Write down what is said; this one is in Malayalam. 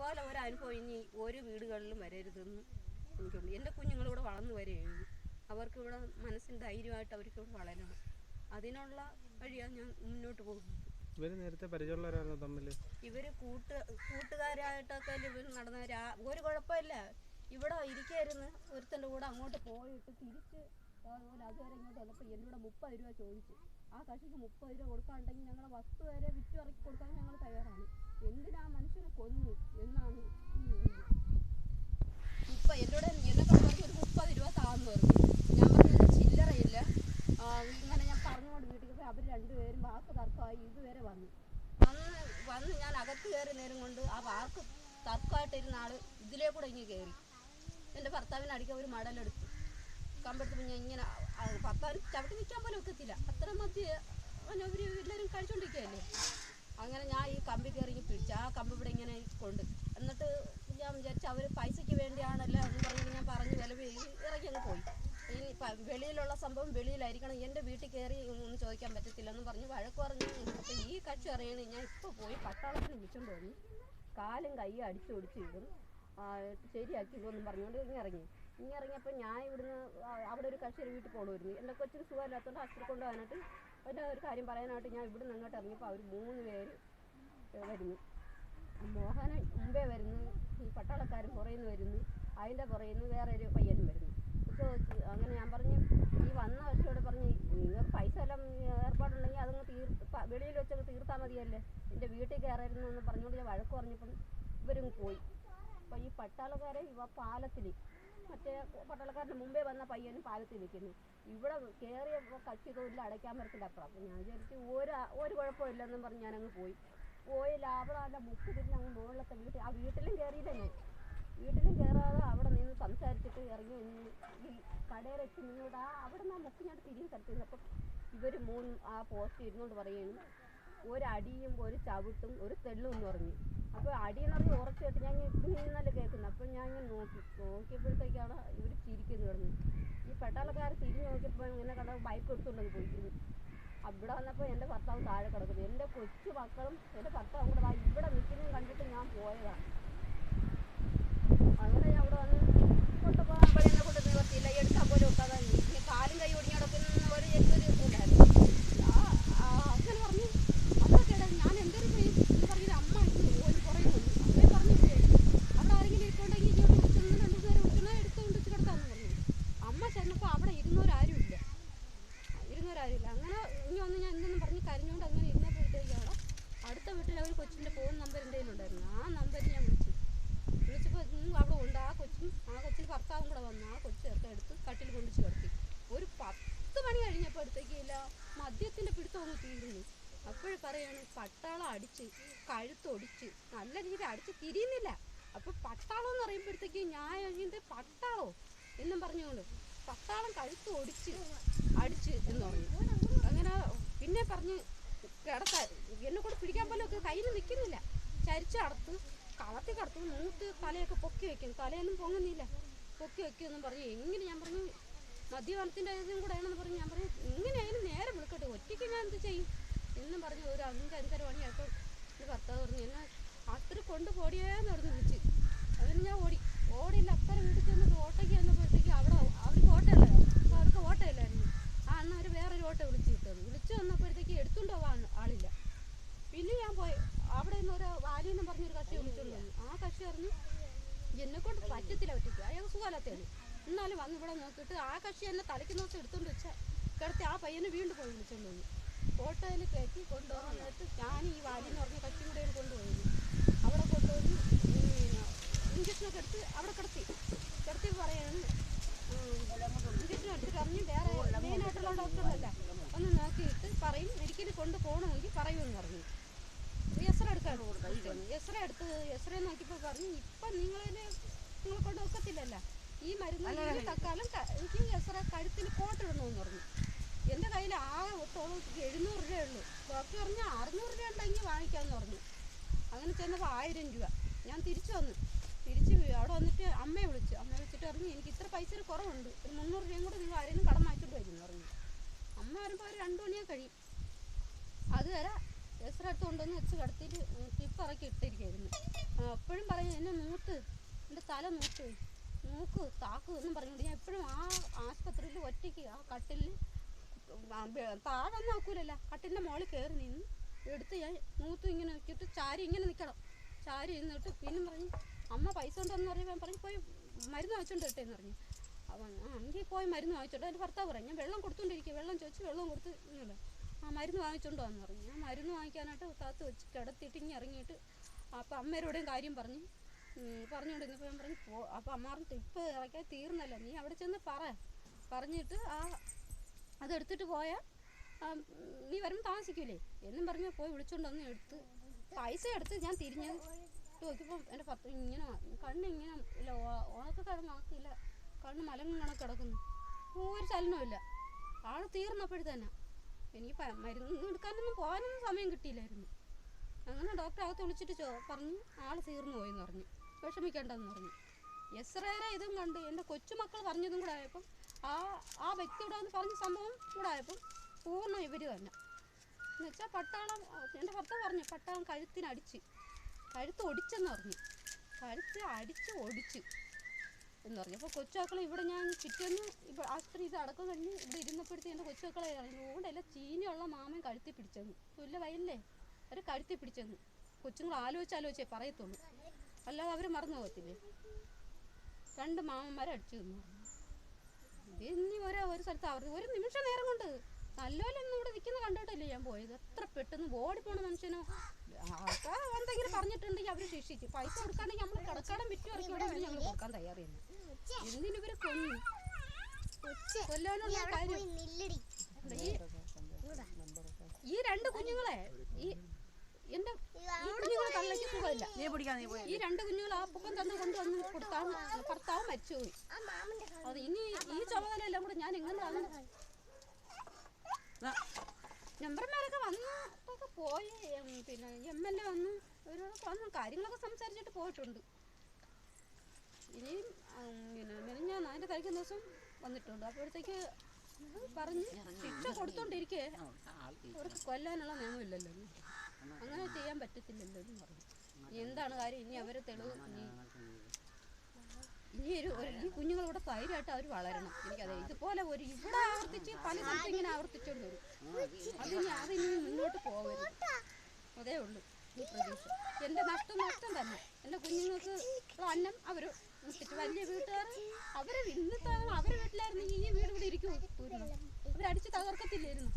ഇതുപോലെ ഒരു അനുഭവം ഇനി ഒരു വീടുകളിലും വരരുതെന്ന് എനിക്കുണ്ട്. എൻ്റെ കുഞ്ഞുങ്ങളിവിടെ വളർന്നു വരികയാണ്. അവർക്കിവിടെ മനസ്സിന് ധൈര്യമായിട്ട് അവർക്കിവിടെ വളരണം. അതിനുള്ള വഴിയാണ് ഞാൻ മുന്നോട്ട് പോകുന്നത്. ഇവർ നേരത്തെ പരിചയമുള്ളവരാണോ തമ്മിൽ? ഇവർ കൂട്ടുകാരായിട്ടൊക്കെ ഇവർ നടന്ന ഒരു കുഴപ്പമില്ല. ഇവിടെ ഇരിക്കായിരുന്നു. ഒരുത്തൻ്റെ കൂടെ അങ്ങോട്ട് പോയിട്ട് തിരിച്ച് അതുവരെ ഇങ്ങോട്ട് വന്നപ്പോൾ എന്നോട് 30 രൂപ ചോദിച്ചു. ആ കക്ഷിക്ക് 30 രൂപ കൊടുക്കാണ്ടെങ്കിൽ ഞങ്ങളെ വസ്തു വരെ വിറ്റിറക്കി കൊടുക്കാൻ ഞങ്ങൾ തയ്യാറാണ്. എന്തിനാ മനുഷ്യനെ കൊന്നു എന്നാണ് എന്നോട് എന്നൊക്കെ പറഞ്ഞ് ഒരു 30 രൂപ താന്ന് പറഞ്ഞു. ഞാൻ പറഞ്ഞത് ചില്ലറയില്ല. ഇങ്ങനെ ഞാൻ പറഞ്ഞുകൊണ്ട് വീട്ടിൽ പോയി അവർ രണ്ടുപേരും വാക്ക് തർക്കമായി ഇതുവരെ വന്നു ഞാൻ അകത്ത് കയറി നേരം കൊണ്ട് ആ വാക്ക് തർക്കമായിട്ടിരുന്ന ആൾ ഇതിലേ കൂടെ ഇങ്ങനെ കയറി എൻ്റെ ഭർത്താവിനെ അടിക്കാൻ ഒരു മടലെടുത്തു. കമ്പെടുത്തപ്പോൾ ഞാൻ ഇങ്ങനെ ഭർത്താവിന് ചവിട്ടി നിൽക്കാൻ പോലും ഒക്കത്തില്ല. അത്ര മധ്യ അവർ എല്ലാവരും കഴിച്ചുകൊണ്ടിരിക്കുകയല്ലേ. അങ്ങനെ ഞാൻ ഈ കമ്പി കയറി പിടിച്ചു. ആ കമ്പ് ഇവിടെ ഇങ്ങനെ കൊണ്ട് എന്നിട്ട് ഞാൻ വിചാരിച്ചു അവർ പൈസയ്ക്ക് വേണ്ടിയാണല്ലോ എന്ന് പറഞ്ഞിട്ട് ഞാൻ പറഞ്ഞ് വില ഇറങ്ങി അങ്ങ് പോയി. ഇനി വെളിയിലുള്ള സംഭവം വെളിയിലായിരിക്കണം, എൻ്റെ വീട്ടിൽ കയറി ഒന്നും ചോദിക്കാൻ പറ്റത്തില്ലെന്ന് പറഞ്ഞ് വഴക്ക് പറഞ്ഞു. അപ്പം ഈ കക്ഷി അറിയണേ ഞാൻ ഇപ്പോൾ പോയി പട്ടാളത്തിന് വിളിച്ചുകൊണ്ട് വന്നു. കാലും കൈയും അടിച്ചു ഇടും ശരിയാക്കിയില്ലെന്നും പറഞ്ഞുകൊണ്ട് ഇറങ്ങിയപ്പോൾ ഞാൻ ഇവിടുന്ന് അവിടെ ഒരു കക്ഷിയുടെ വീട്ടിൽ പോകണമായിരുന്നു. എൻ്റെ കൊച്ചിന് സുഖമില്ലാത്തതുകൊണ്ട് ആശുപത്രി കൊണ്ടുപോകാനായിട്ട് എൻ്റെ ഒരു കാര്യം പറയാനായിട്ട് ഞാൻ ഇവിടുന്ന് അങ്ങോട്ട് ഇറങ്ങിയപ്പോൾ അവർ 3 പേര് വരുന്നു. മോഹനൻ മുമ്പേ വരുന്നു, ഈ പട്ടാളക്കാരൻ പുറയുന്നു വരുന്നു, അതിൻ്റെ പുറയുന്നു വേറെ ഒരു പയ്യനും വരുന്നു. ചോദിച്ചു. അങ്ങനെ ഞാൻ പറഞ്ഞു ഈ വന്ന കക്ഷിയോട് പറഞ്ഞ് നിങ്ങൾക്ക് പൈസ എല്ലാം ഏർപ്പാടുണ്ടെങ്കിൽ അതങ്ങ് വെളിയിൽ വെച്ചങ്ങ് തീർത്താൽ മതിയല്ലേ, എൻ്റെ വീട്ടിൽ കയറരുന്നു എന്ന് പറഞ്ഞുകൊണ്ട് ഞാൻ വഴക്ക് പറഞ്ഞപ്പം ഇവരും പോയി. അപ്പോൾ ഈ പട്ടാളക്കാരെ പാലത്തിൽ മറ്റേ പട്ടാളക്കാരൻ്റെ മുമ്പേ വന്ന പയ്യനും പാലത്തിൽ നിൽക്കുന്നു. ഇവിടെ കയറിയ കക്ഷി തൊഴിൽ അടയ്ക്കാൻ പറ്റത്തില്ല. അപ്പം ഞാൻ വിചാരിച്ചു ഒരു കുഴപ്പമില്ലെന്നും പറഞ്ഞ് ഞാനങ്ങ് പോയില്ല. അവിടെ അല്ല ബുക്ക് തിരിഞ്ഞ് അങ്ങ് മുകളിലത്തെ ആ വീട്ടിലും കയറിയില്ല. ഞാൻ വീട്ടിലും കയറാതെ അവിടെ നിന്ന് സംസാരിച്ചിട്ട് ഇറങ്ങി ഈ കടയിലെത്തി നിന്നോട് അവിടെ നിന്ന് മുക്കി ഞാൻ തിരിഞ്ഞ് സ്ഥലത്തിരുന്നു. അപ്പം ഇവർ 3 ആ പോസ്റ്റ് ഇരുന്നുകൊണ്ട് പറയുന്നു ഒരടിയും ഒരു ചവിട്ടും ഒരു തെള്ളും എന്ന് പറഞ്ഞു. അപ്പോൾ അടിയെന്ന് പറഞ്ഞ് ഉറച്ചു കേട്ട് ഞാൻ ഇന്നല്ല കേൾക്കുന്നത്. അപ്പം ഞാൻ ഇങ്ങനെ നോക്കിയപ്പോഴത്തേക്കാണ് ഇവർ ചിരിക്കുന്നു കിടന്നു. ഈ പട്ടാളക്കാർ തിരിഞ്ഞ് നോക്കിയപ്പോൾ ഇങ്ങനെ കണ്ട ബൈക്ക് എടുത്തുകൊണ്ടങ്ങ് പോയിരുന്നു. അവിടെ വന്നപ്പോൾ എൻ്റെ ഭർത്താവ് താഴെ കിടക്കുന്നു. എൻ്റെ കൊച്ചു മക്കളും എൻ്റെ ഭർത്താവും കൂടെ ഇവിടെ നിൽക്കുന്നതും കണ്ടിട്ട് ഞാൻ പോയതാണ്. അങ്ങനെ ഞാൻ അവിടെ വന്ന് കൊണ്ടുപോകുമ്പോൾ എന്നെ കൊണ്ട് നിവർത്തിയില്ല, എടുക്കാൻ പോലും ഒക്കാതെ കാലും കൈ ഒടിഞ്ഞ് കിടക്കുന്ന ഒരു ഉണ്ടായിരുന്നു. അങ്ങനെ പറഞ്ഞു അവിടെ കേടാ ഞാൻ എന്തൊരു എന്ന് പറഞ്ഞത് അമ്മ പറയുന്നു. അമ്മയെ പറഞ്ഞില്ലേ അവിടെ ആരെങ്കിലും ഇരിക്കുന്നുണ്ടെങ്കിൽ ഇങ്ങോട്ട് വിളിച്ചൊന്ന് 2 പേരെ വിളിച്ചോളാം എടുത്തുകൊണ്ട് വെച്ച് കിടക്കാമെന്ന് പറഞ്ഞു. അമ്മ ചെന്നപ്പോൾ അവിടെ ഇരുന്നവരാരുമില്ല. അങ്ങനെ ഇനി വന്ന് ഞാൻ എന്തെന്നും പറഞ്ഞ് കരഞ്ഞുകൊണ്ട് അങ്ങനെ ഇരുന്നപ്പോഴത്തേക്കാണ് അടുത്ത വീട്ടിൽ അവർ കൊച്ചിൻ്റെ ഫോൺ നമ്പർ എൻ്റെ കയ്യിലുണ്ടായിരുന്നു. ആ നമ്പറിൽ ഞാൻ വിളിച്ചപ്പോൾ അവിടെ ഉണ്ട് ആ കൊച്ചിന് ഭർത്താവും കൂടെ വന്നു. ആ കൊച്ചു ചേർത്ത് എടുത്ത് കട്ടിൽ കൊണ്ടിച്ച് കിടത്തി. ഒരു 10 മണി കഴിഞ്ഞപ്പോഴത്തേക്കില്ല മദ്യത്തിൻ്റെ പിടുത്തം ഒന്ന് തീരുന്നു. അപ്പോഴും പറയാണ് പട്ടാളം അടിച്ച് കഴുത്തൊടിച്ച് നല്ല രീതിയിൽ അടിച്ച് തിരിയുന്നില്ല. അപ്പോൾ പട്ടാളം എന്ന് പറയുമ്പോഴത്തേക്ക് ഞാൻ ഇതിൻ്റെ പട്ടാളോ എന്നും പറഞ്ഞുകൊണ്ട് പട്ടാളം കഴുത്ത് അടിച്ച് എന്ന് പറഞ്ഞു. അങ്ങനെ പിന്നെ പറഞ്ഞ് കിടക്കാൻ എന്നെ കൂടെ പിടിക്കാൻ പോലും ഒക്കെ കയ്യിൽ നിൽക്കുന്നില്ല. ചരിച്ച് കളത്തി കടത്ത് മൂത്ത് തലയൊക്കെ പൊക്കി വയ്ക്കും, തലയൊന്നും പൊങ്ങുന്നില്ല, പൊക്കി വയ്ക്കുമെന്നും പറഞ്ഞു. എങ്ങനെ ഞാൻ പറഞ്ഞു മദ്യപാനത്തിൻ്റെ ഇതും കൂടെ ആണെന്ന് പറഞ്ഞു. ഞാൻ പറഞ്ഞു ഇങ്ങനെയായാലും നേരെ വിളിക്കട്ടെ, ഒറ്റയ്ക്ക് ഞാൻ എന്ത് ചെയ്യും എന്നും പറഞ്ഞു. ഒരു 5-5:30 മണിയായപ്പോൾ എൻ്റെ ഭർത്താവ് പറഞ്ഞു എന്നെ ആശുപത്രി കൊണ്ടുപോടിയെന്ന് അവിടെ നിന്ന് വിളിച്ച്. അതിന് ഞാൻ ഓടിയില്ല. അപ്പുറം വീട്ടിൽ ചെന്നിട്ട് ഓട്ടയ്ക്ക് വന്നപ്പോഴത്തേക്ക് അവർക്ക് ഓട്ടയില്ലായിരുന്നു. ആ അന്ന് അവർ വേറൊരു ഓട്ടോ വിളിച്ചു വന്നപ്പോഴത്തേക്ക് എടുത്തുകൊണ്ട് പോകാൻ ആളില്ല. പിന്നെ ഞാൻ പോയി അവിടെ നിന്ന് ഒരു വാലിയെന്നും പറഞ്ഞൊരു കക്ഷി വിളിച്ചുകൊണ്ട് വന്നു. ആ കക്ഷി പറഞ്ഞു എന്നെക്കൊണ്ട് പറ്റത്തില്ല ഒറ്റയ്ക്ക്, അയാൾ സുഖമില്ലാത്തതാണ്. എന്നാലും വന്ന് ഇവിടെ നോക്കിയിട്ട് ആ കക്ഷി എന്നെ തലയ്ക്ക് നോക്കി എടുത്തുകൊണ്ട് വെച്ചാൽ കിടത്തി ആ പയ്യനെ വീണ്ടും പോയി വിളിച്ചുകൊണ്ട് വന്നു. ഓട്ടോയിൽ കയറ്റി കൊണ്ടുവന്നിട്ട് ഞാൻ ഈ വാലിന്ന് പറഞ്ഞ കക്ഷി കൂടെ കൊണ്ടുപോയിരുന്നു. അവിടെ കൊണ്ടുവന്ന് ഇഞ്ചക്ഷനൊക്കെ എടുത്ത് അവിടെ കിടത്തി പറയാണ് ഇഞ്ചക്ഷൻ എടുത്തിട്ട് അറിഞ്ഞ് വേറെ മെയിനായിട്ടുള്ള ഡോക്ടറല്ല ഒന്ന് നോക്കിയിട്ട് പറയും മെഡിക്കലിൽ കൊണ്ടുപോകണമെങ്കിൽ പറയുമെന്ന് പറഞ്ഞു. എക്സ്റേ എടുക്കാൻ എക്സ്റേ നോക്കിയപ്പോൾ പറഞ്ഞു ഇപ്പം നിങ്ങളെ കൊണ്ട് ഒക്കത്തില്ലല്ലോ, ഈ മരുന്ന് തക്കാലം എനിക്ക് എക്സ്റേ കഴുത്തിന് കോട്ടിടണമെന്ന് പറഞ്ഞു. എൻ്റെ കയ്യിൽ ആകെ 700 രൂപയുള്ളൂ. ഡോക്ടർ പറഞ്ഞു 600 രൂപ ഉണ്ടെങ്കിൽ വാങ്ങിക്കാമെന്ന് പറഞ്ഞു. അങ്ങനെ ചെന്നപ്പോൾ 1000 രൂപ. ഞാൻ തിരിച്ച് അവിടെ വന്നിട്ട് അമ്മയെ വിളിച്ചിട്ട് പറഞ്ഞു എനിക്ക് ഇത്ര പൈസ കുറവുണ്ട്, ഒരു 300 രൂപയും കൂടെ നിങ്ങൾ ആരെങ്കിലും കടം വാങ്ങിച്ചിട്ട് വരുമെന്ന് പറഞ്ഞു. അമ്മ വരുമ്പോൾ ഒരു 2 മണിയൊക്കെ കഴിയും. അതുവരെ എക്സ്റേ എടുത്ത് കൊണ്ടുവന്ന് വെച്ച് കിടത്തിയിട്ട് ടിപ്പ് ഇറക്കി ഇട്ടിരിക്കുകയായിരുന്നു. അപ്പോഴും പറയും എന്നെ നൂത്ത്, എൻ്റെ തല നൂത്ത്, നോക്ക് താക്ക് എന്നും പറഞ്ഞുകൊണ്ട് ഞാൻ എപ്പോഴും ആ ആശുപത്രിയിൽ ഒറ്റയ്ക്ക് ആ കട്ടിലിൽ താഴെ നോക്കൂലല്ല, കട്ടിലിൻ്റെ മുകളിൽ കയറി നിന്ന് എടുത്ത് ഞാൻ നൂത്ത് ഇങ്ങനെ വെച്ചിട്ട് ചാരി ഇങ്ങനെ നിൽക്കണം. ചാരി ഇരുന്നിട്ട് പിന്നെ പറഞ്ഞു അമ്മ പൈസ ഉണ്ടോയെന്ന് പറയുമ്പോൾ പറഞ്ഞു പോയി മരുന്ന് വാങ്ങിച്ചോണ്ട് ഇട്ടേന്ന് പറഞ്ഞു. അവൻ എങ്കിൽ പോയി മരുന്ന് വാങ്ങിച്ചോണ്ട് എൻ്റെ ഭർത്താവ് പറയും ഞാൻ വെള്ളം കൊടുത്തോണ്ടിരിക്കുക, വെള്ളം ചോദിച്ച് വെള്ളം കൊടുത്ത് ഇങ്ങനെ മരുന്ന് വാങ്ങിച്ചോണ്ടോ എന്ന് പറഞ്ഞു. ഞാൻ മരുന്ന് വാങ്ങിക്കാനായിട്ട് താത്ത് വെച്ച് കിടത്തിയിട്ട് ഇങ്ങനെ ഇറങ്ങിയിട്ട് അപ്പം അമ്മേരോടെയും കാര്യം പറഞ്ഞുകൊണ്ടിരുന്നപ്പോൾ ഞാൻ പറഞ്ഞു അപ്പോൾ അമ്മ പറഞ്ഞിട്ട് ഇപ്പോൾ ഇറക്കിയാൽ തീർന്നല്ലോ, നീ അവിടെ ചെന്ന് പറഞ്ഞിട്ട് അതെടുത്തിട്ട് പോയാൽ നീ വരുമ്പോൾ താമസിക്കൂലേ എന്നും പറഞ്ഞ് പോയി വിളിച്ചോണ്ട് വന്ന് എടുത്ത് പൈസ എടുത്ത് ഞാൻ തിരിഞ്ഞ് നോക്കിയപ്പോൾ എൻ്റെ ഭർത്താവ് ഇങ്ങനെ കണ്ണിങ്ങനെ ഇല്ല, ഉണക്കക്കിഴങ്ങാക്കില്ല, കണ്ണ് മലങ്ങും കണക്ക് കിടക്കുന്നു, ഒരു ചലനമില്ല. ആൾ തീർന്നപ്പോഴത്തന്നെ എനിക്ക് മരുന്ന് എടുക്കാനൊന്നും പോകാനൊന്നും സമയം കിട്ടിയില്ലായിരുന്നു. അങ്ങനെ ഡോക്ടറെ അകത്ത് വിളിച്ചിട്ട് പറഞ്ഞു ആൾ തീർന്നു പോയെന്ന് പറഞ്ഞു, വിഷമിക്കേണ്ടെന്ന് പറഞ്ഞു. എസ്രേരെ ഇതും കണ്ട് എൻ്റെ കൊച്ചുമക്കൾ പറഞ്ഞതും കൂടെ ആയപ്പം ആ വ്യക്തിയോട് വന്ന് പറഞ്ഞ സംഭവം കൂടെ ആയപ്പം പൂർണ്ണം ഇവർ തന്നെ എന്നുവെച്ചാൽ പട്ടാളം. എൻ്റെ ഭർത്താവ് പറഞ്ഞു പട്ടാളം കഴുത്ത് ഒടിച്ചെന്ന് പറഞ്ഞു, കഴുത്ത് അടിച്ച് ഒടിച്ച് എന്ന് പറഞ്ഞു. അപ്പോൾ കൊച്ചുമക്കളെ ഇവിടെ ഞാൻ പിറ്റേന്ന് ഇപ്പോൾ ആശുപത്രി ഇത് അടക്കം കഴിഞ്ഞ് ഇവിടെ ഇരുന്നപ്പോഴത്തേക്ക് എൻ്റെ കൊച്ചുമക്കളെ അതുകൊണ്ടല്ല ചീനിയുള്ള മാമൻ കഴുത്തി പിടിച്ചെന്ന്, തുല്യ വയല്ലേ അവർ കഴുത്തി പിടിച്ചെന്ന്. കൊച്ചുങ്ങൾ ആലോചിച്ചേ പറയത്തുള്ളൂ, അല്ലാതെ അവർ മറന്നു പോകത്തില്ലേ. 2 മാമന്മാരെ അടിച്ചു തന്നു. ഇനി ഒരു സ്ഥലത്ത് അവർ ഒരു നിമിഷ നേരം കൊണ്ട് നല്ലപോലൊന്നും ഇവിടെ നിൽക്കുന്ന കണ്ടിട്ടല്ലേ ഞാൻ പോയത്. എത്ര പെട്ടെന്ന് ഓടിപ്പോണ മനുഷ്യനോ ആൾക്കാർ എന്തെങ്കിലും പറഞ്ഞിട്ടുണ്ടെങ്കിൽ അവർ ശിക്ഷിച്ചു. പൈസ കൊടുക്കാണെങ്കിൽ നമ്മൾ കിടക്കാടം വിറ്റ് ഇറക്കി ഞങ്ങൾ കൊടുക്കാൻ തയ്യാറില്ല. എന്തിനിവരെ കൊല്ലാനുള്ള കാര്യം. ഈ 2 കുഞ്ഞുങ്ങളെ എന്റെ കുഞ്ഞുങ്ങളെ തള്ളയ്ക്ക് സുഖമില്ല. ഈ 2 കുഞ്ഞുങ്ങൾ ആ പൊക്കം തന്നെ കൊണ്ടുവന്ന് കൊടുത്താണ് ഭർത്താവ് മരിച്ചുപോയി. അത് ഇനി ഈ ചുമതല എല്ലാം കൂടെ ഞാൻ എങ്ങനെയാണ്. മെമ്പർമാരൊക്കെ വന്നൊക്കെ പോയി, പിന്നെ MLA വന്നു, ഇവരൊക്കെ വന്നു കാര്യങ്ങളൊക്കെ സംസാരിച്ചിട്ട് പോയിട്ടുണ്ട്. ഇനിയും പിന്നെ ഞാൻ അതിൻ്റെ കഴിക്കുന്ന ദിവസം വന്നിട്ടുണ്ട്. അപ്പോഴത്തേക്ക് പറഞ്ഞ് ശിക്ഷ കൊടുത്തോണ്ടിരിക്കേ അവർക്ക് കൊല്ലാനുള്ള നിയമമില്ലല്ലോ, അങ്ങനെ ചെയ്യാൻ പറ്റത്തില്ലല്ലോ എന്ന് പറഞ്ഞു. എന്താണ് കാര്യം, ഇനി അവർ തെളിവ് ഇനി ഈ കുഞ്ഞുങ്ങളിവിടെ ധൈര്യമായിട്ട് അവർ വളരണം. എനിക്കതെ ഇതുപോലെ ഇവിടെ ആവർത്തിച്ച് പല സ്ഥലത്തും ഇങ്ങനെ ആവർത്തിച്ചുകൊണ്ട് വരും. അതിനി മുന്നോട്ട് പോകരുത്, അതേ ഉള്ളൂ ഈ പ്രതീക്ഷ. എൻ്റെ നഷ്ടം തന്നെ. എൻ്റെ കുഞ്ഞുങ്ങൾക്ക് അന്നം അവർ മുട്ടിച്ച് വലിയ വീട്ടുകാർ ഇന്നത്തെ അവരുടെ വീട്ടിലായിരുന്നു ഈ വീട് ഇവിടെ ഇരിക്കും, ഇവരടിച്ച് തകർക്കത്തില്ലായിരുന്നു.